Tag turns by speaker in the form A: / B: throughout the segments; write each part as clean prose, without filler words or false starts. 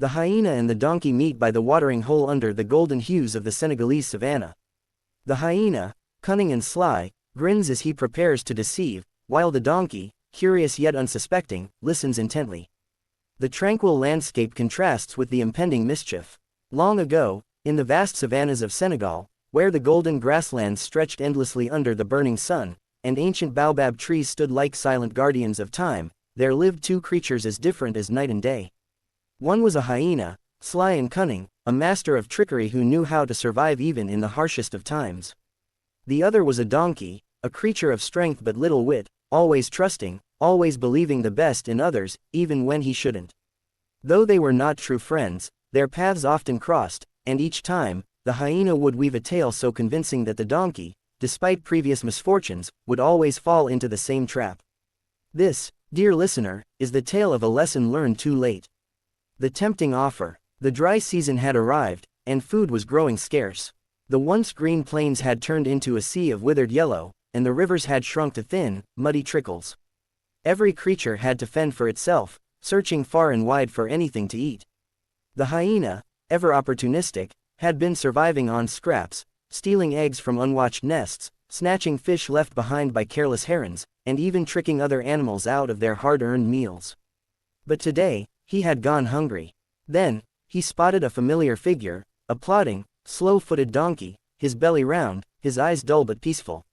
A: The hyena and the donkey meet by the watering hole under the golden hues of the Senegalese savanna. The hyena, cunning and sly, grins as he prepares to deceive, while the donkey, curious yet unsuspecting, listens intently. The tranquil landscape contrasts with the impending mischief. Long ago, in the vast savannas of Senegal, where the golden grasslands stretched endlessly under the burning sun, and ancient baobab trees stood like silent guardians of time, there lived two creatures as different as night and day. One was a hyena, sly and cunning, a master of trickery who knew how to survive even in the harshest of times. The other was a donkey, a creature of strength but little wit, always trusting, always believing the best in others, even when he shouldn't. Though they were not true friends, their paths often crossed, and each time, the hyena would weave a tale so convincing that the donkey, despite previous misfortunes, would always fall into the same trap. This, dear listener, is the tale of a lesson learned too late. The tempting offer. The dry season had arrived, and food was growing scarce. The once green plains had turned into a sea of withered yellow, and the rivers had shrunk to thin, muddy trickles. Every creature had to fend for itself, searching far and wide for anything to eat. The hyena, ever opportunistic, had been surviving on scraps, stealing eggs from unwatched nests, snatching fish left behind by careless herons, and even tricking other animals out of their hard-earned meals. But today, he had gone hungry. Then, he spotted a familiar figure, a plodding, slow-footed donkey, his belly round, his eyes dull but peaceful.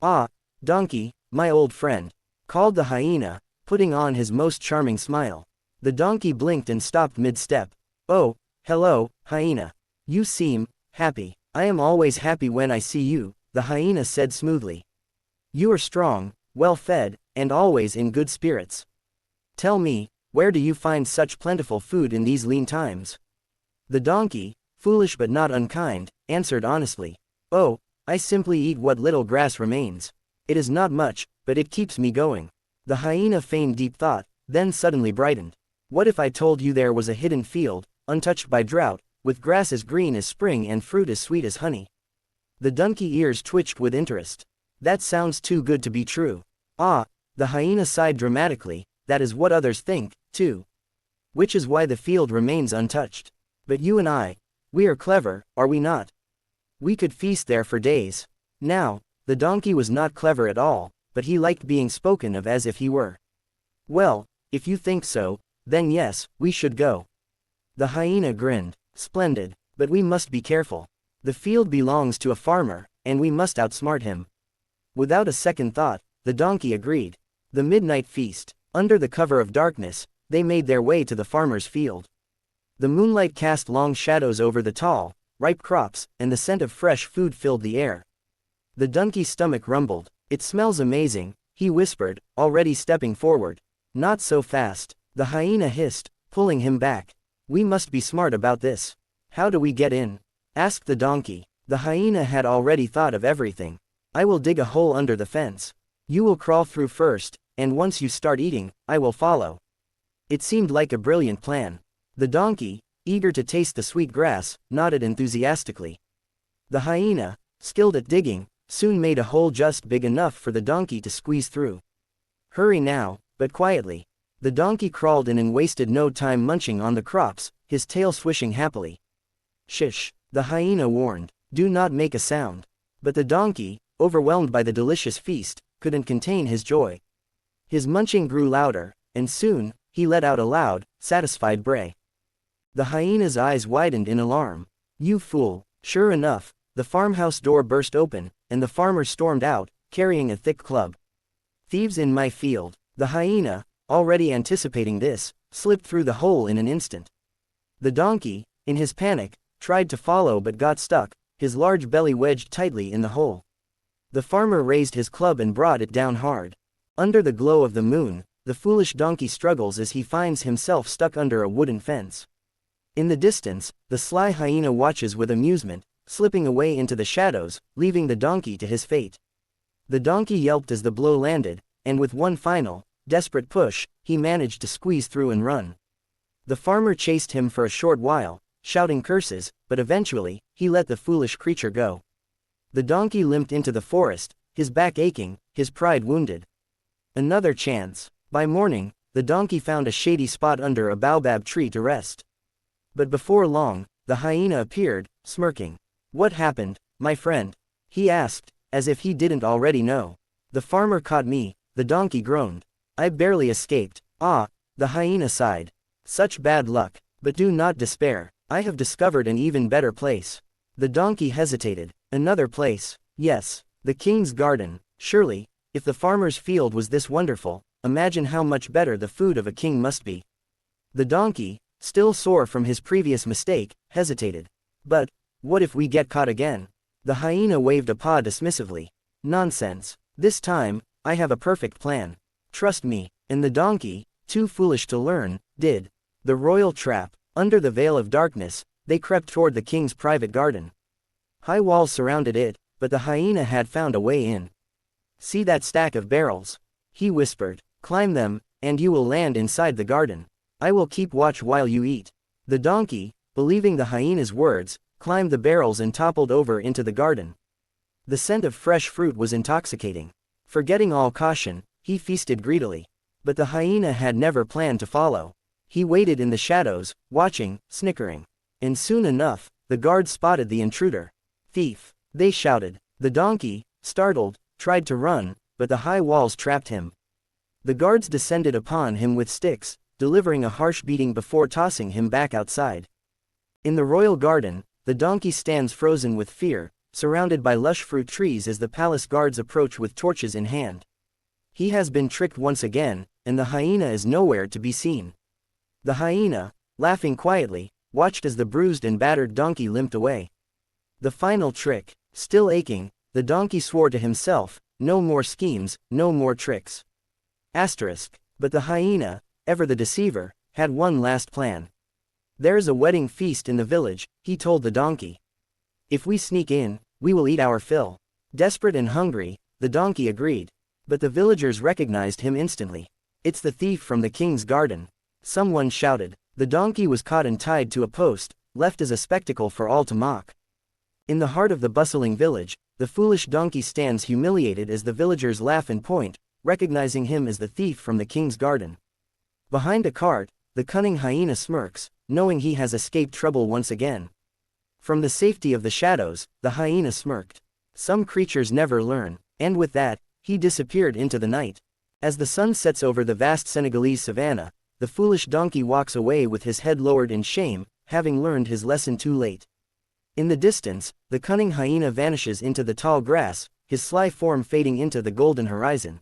A: "Ah, donkey, my old friend," called the hyena, putting on his most charming smile. The donkey blinked and stopped mid-step. "Oh, hello, hyena. You seem happy." "I am always happy when I see you," the hyena said smoothly. "You are strong, well-fed, and always in good spirits. Tell me, where do you find such plentiful food in these lean times?" The donkey, foolish but not unkind, answered honestly. "Oh, I simply eat what little grass remains. It is not much, but it keeps me going." The hyena feigned deep thought, then suddenly brightened. "What if I told you there was a hidden field, untouched by drought, with grass as green as spring and fruit as sweet as honey?" The donkey ears twitched with interest. "That sounds too good to be true." "Ah," the hyena sighed dramatically, "that is what others think, too. Which is why the field remains untouched. But you and I, we are clever, are we not? We could feast there for days." Now, the donkey was not clever at all, but he liked being spoken of as if he were. "Well, if you think so, then yes, we should go." The hyena grinned. "Splendid, but we must be careful. The field belongs to a farmer, and we must outsmart him." Without a second thought, the donkey agreed. The midnight feast. Under the cover of darkness, they made their way to the farmer's field. The moonlight cast long shadows over the tall, ripe crops, and the scent of fresh food filled the air. The donkey's stomach rumbled. "It smells amazing," he whispered, already stepping forward. "Not so fast," the hyena hissed, pulling him back. "We must be smart about this." "How do we get in?" asked the donkey. The hyena had already thought of everything. "I will dig a hole under the fence. You will crawl through first, and once you start eating, I will follow." It seemed like a brilliant plan. The donkey, eager to taste the sweet grass, nodded enthusiastically. The hyena, skilled at digging, soon made a hole just big enough for the donkey to squeeze through. "Hurry now, but quietly." The donkey crawled in and wasted no time munching on the crops, his tail swishing happily. "Shish," the hyena warned. "Do not make a sound." But the donkey, overwhelmed by the delicious feast, couldn't contain his joy. His munching grew louder, and soon, he let out a loud, satisfied bray. The hyena's eyes widened in alarm. "You fool." Sure enough, the farmhouse door burst open, and the farmer stormed out, carrying a thick club. "Thieves in my field." The hyena, already anticipating this, slipped through the hole in an instant. The donkey, in his panic, tried to follow but got stuck, his large belly wedged tightly in the hole. The farmer raised his club and brought it down hard. Under the glow of the moon, the foolish donkey struggles as he finds himself stuck under a wooden fence. In the distance, the sly hyena watches with amusement, slipping away into the shadows, leaving the donkey to his fate. The donkey yelped as the blow landed, and with one final, desperate push, he managed to squeeze through and run. The farmer chased him for a short while, shouting curses, but eventually, he let the foolish creature go. The donkey limped into the forest, his back aching, his pride wounded. Another chance. By morning, the donkey found a shady spot under a baobab tree to rest. But before long, the hyena appeared, smirking. "What happened, my friend?" he asked, as if he didn't already know. "The farmer caught me," the donkey groaned. "I barely escaped." "Ah," the hyena sighed. "Such bad luck. But do not despair. I have discovered an even better place." The donkey hesitated. "Another place?" "Yes, the king's garden. Surely, if the farmer's field was this wonderful, imagine how much better the food of a king must be." The donkey, still sore from his previous mistake, hesitated. "But, what if we get caught again?" The hyena waved a paw dismissively. "Nonsense. This time, I have a perfect plan. Trust me." And the donkey, too foolish to learn, did. The royal trap. Under the veil of darkness, they crept toward the king's private garden. High walls surrounded it, but the hyena had found a way in. "See that stack of barrels?" he whispered. "Climb them, and you will land inside the garden. I will keep watch while you eat." The donkey, believing the hyena's words, climbed the barrels and toppled over into the garden. The scent of fresh fruit was intoxicating. Forgetting all caution, he feasted greedily. But the hyena had never planned to follow. He waited in the shadows, watching, snickering. And soon enough, the guards spotted the intruder. "Thief!" they shouted. The donkey, startled, tried to run, but the high walls trapped him. The guards descended upon him with sticks, delivering a harsh beating before tossing him back outside. In the royal garden, the donkey stands frozen with fear, surrounded by lush fruit trees as the palace guards approach with torches in hand. He has been tricked once again, and the hyena is nowhere to be seen. The hyena, laughing quietly, watched as the bruised and battered donkey limped away. The final trick. Still aching, the donkey swore to himself, no more schemes, no more tricks. But the hyena, ever the deceiver, had one last plan. "There's a wedding feast in the village," he told the donkey. "If we sneak in, we will eat our fill." Desperate and hungry, the donkey agreed. But the villagers recognized him instantly. "It's the thief from the king's garden," someone shouted. The donkey was caught and tied to a post, left as a spectacle for all to mock. In the heart of the bustling village, the foolish donkey stands humiliated as the villagers laugh and point, recognizing him as the thief from the king's garden. Behind a cart, the cunning hyena smirks, knowing he has escaped trouble once again. From the safety of the shadows, the hyena smirked. Some creatures never learn, and with that, he disappeared into the night. As the sun sets over the vast Senegalese savanna, the foolish donkey walks away with his head lowered in shame, having learned his lesson too late. In the distance, the cunning hyena vanishes into the tall grass, his sly form fading into the golden horizon.